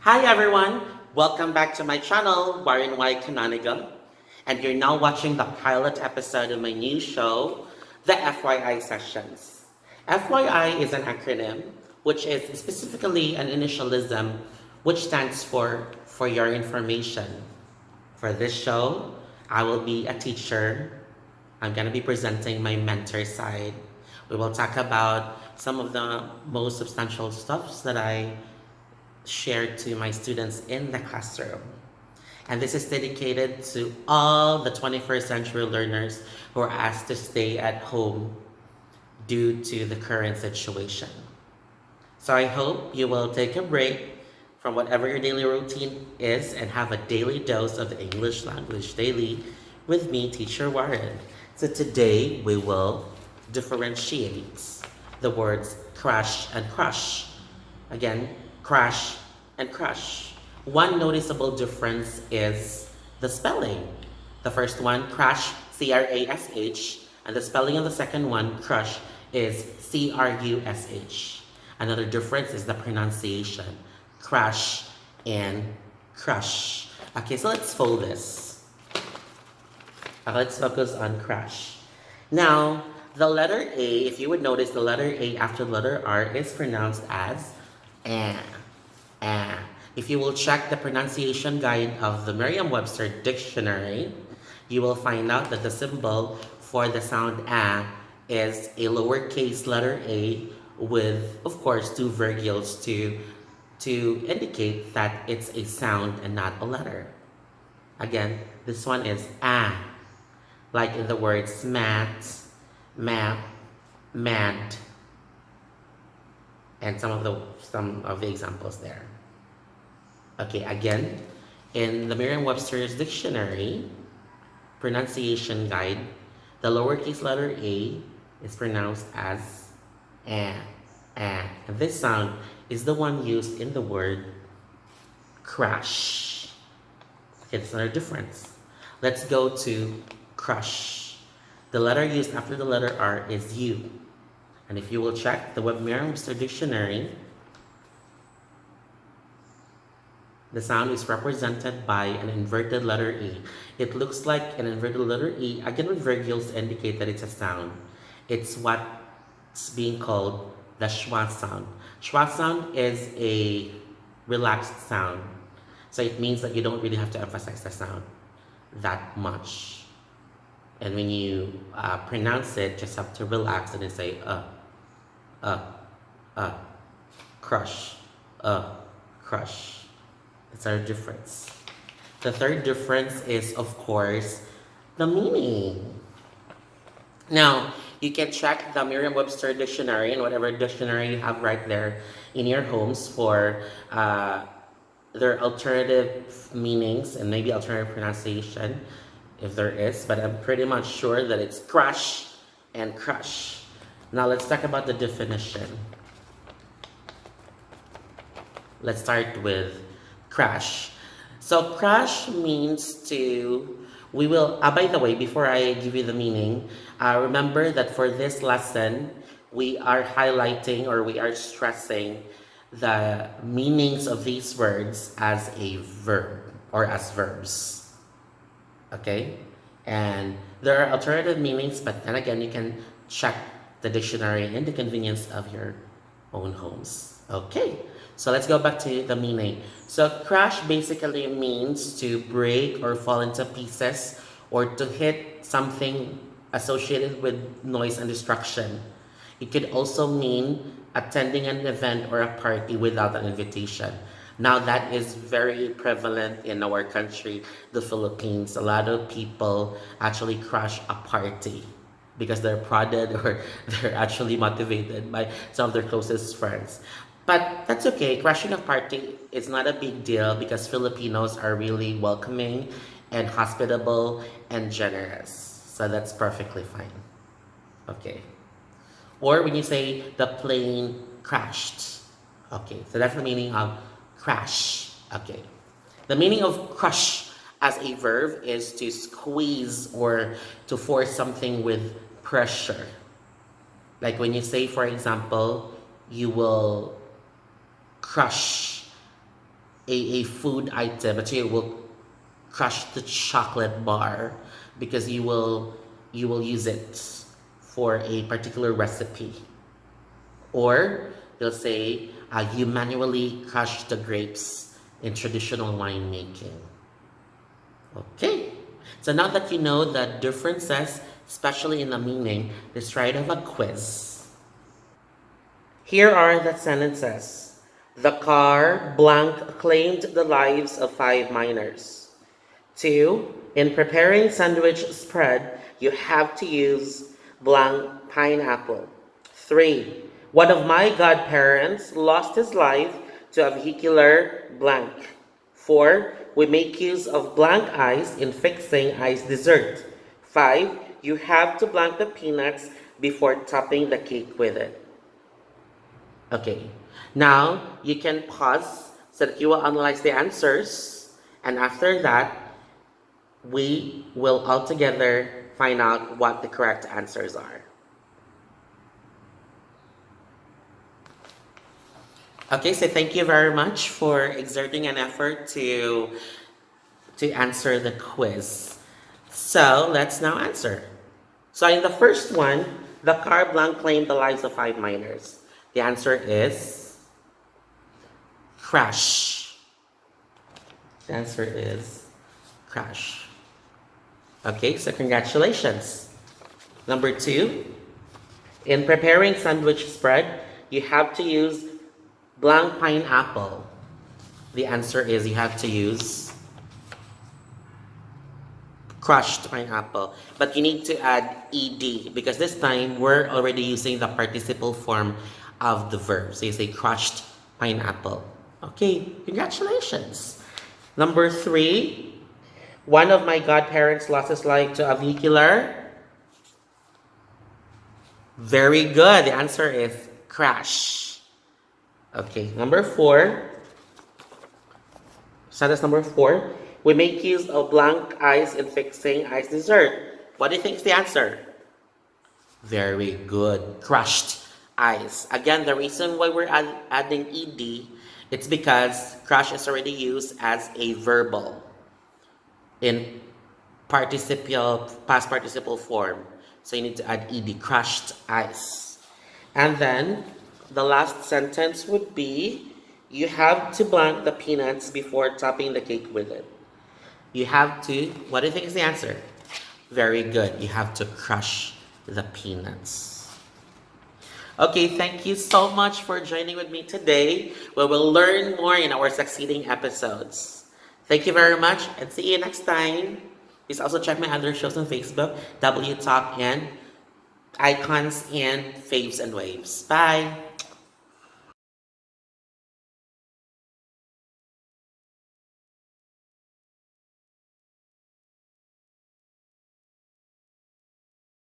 Hi everyone, welcome back to my channel, Canonigo, and you're now watching the pilot episode of my new show, the FYI sessions. FYI is an acronym, which is specifically an initialism, which stands for your information. For this show, I will be a teacher. I'm going to be presenting my mentor side. We will talk about some of the most substantial stuffs that I shared to my students in the classroom. And this is dedicated to all the 21st century learners who are asked to stay at home due to the current situation. So I hope you will take a break from whatever your daily routine is and have a daily dose of the English language daily with me, Teacher Warren. So today we will differentiate the words crash and crush. Again, crash and crush. One noticeable difference is the spelling. The first one, crash, C-R-A-S-H, and the spelling of the second one, crush, is C-R-U-S-H. Another difference is the pronunciation, crash and crush. Okay, so let's fold this. Let's focus on crash. Now, the letter A, if you would notice, the letter A after the letter R is pronounced as eh. If you will check the pronunciation guide of the Merriam-Webster dictionary, you will find out that the symbol for the sound a is a lowercase letter a with, of course, two virgules to indicate that it's a sound and not a letter. Again, this one is a, like in the words mat, map, mad, and some of the examples there. Okay, again, in the Merriam-Webster's dictionary pronunciation guide, the lowercase letter a is pronounced as a. And this sound is the one used in the word crash. Okay, that's another difference. Let's go to crush. The letter used after the letter R is U. And if you will check the Merriam-Webster dictionary, the sound is represented by an inverted letter E. It looks like an inverted letter E, again with virgules to indicate that it's a sound. It's what's being called the schwa sound. Schwa sound is a relaxed sound. So it means that you don't really have to emphasize the sound that much. And when you pronounce it, just have to relax and then say crush, crush. That's our difference. The third difference is, of course, the meaning. Now, you can check the Merriam-Webster dictionary and whatever dictionary you have right there in your homes for their alternative meanings and maybe alternative pronunciation, if there is, but I'm pretty much sure that it's crash and crush. Now let's talk about the definition. Let's start with crash. So crash means we will, by the way, before I give you the meaning, remember that for this lesson, we are highlighting or we are stressing the meanings of these words as a verb or as verbs. Okay? And there are alternative meanings, but then again, you can check the dictionary in the convenience of your own homes. Okay, so let's go back to the meaning. So crash basically means to break or fall into pieces or to hit something associated with noise and destruction. It could also mean attending an event or a party without an invitation. Now that is very prevalent in our country, the Philippines. A lot of people actually crash a party because they're prodded or they're actually motivated by some of their closest friends. But that's okay. Crashing a party is not a big deal because Filipinos are really welcoming and hospitable and generous. So that's perfectly fine. Okay. Or when you say the plane crashed. Okay, so that's the meaning of crash. Okay. The meaning of crush as a verb is to squeeze or to force something with pressure. Like when you say, for example, you will crush a food item, but you will crush the chocolate bar because you will use it for a particular recipe. Or they'll say you manually crush the grapes in traditional winemaking. Okay, so now that you know the differences, especially in the meaning, let's try to have a quiz. Here are the sentences. The car blank claimed the lives of 5 miners. 2. In preparing sandwich spread, you have to use blank pineapple. 3. One of my godparents lost his life to a vehicular blank. 4. We make use of blank ice in fixing ice dessert. 5. You have to blank the peanuts before topping the cake with it. Okay, now you can pause so that you will analyze the answers, and after that, we will all together find out what the correct answers are. Okay, so thank you very much for exerting an effort to answer the quiz. So let's now answer. So in the first one, the car blank claimed the lives of 5 miners. The answer is crash. The answer is crash. Okay, so congratulations. Number 2, in preparing sandwich spread, you have to use blank pineapple. The answer is you have to use crushed pineapple, but you need to add ed because this time we're already using the participle form of the verb. So you say crushed pineapple. Okay, congratulations. Number 3, one of my godparents lost his life to a vehicular. Very good. The answer is crash. Okay, number 4. Sentence number 4. We make use of blank ice in fixing ice dessert. What do you think is the answer? Very good. Crushed ice. Again, the reason why we're adding ed, it's because crush is already used as a verbal in past participle form. So you need to add ed, crushed ice. And then the last sentence would be, you have to blank the peanuts before topping the cake with it. You have to, what do you think is the answer? Very good. You have to crush the peanuts. Okay, thank you so much for joining with me today. We will learn more in our succeeding episodes. Thank you very much and see you next time. Please also check my other shows on Facebook, W Talk and Icons and Faves and Waves. Bye.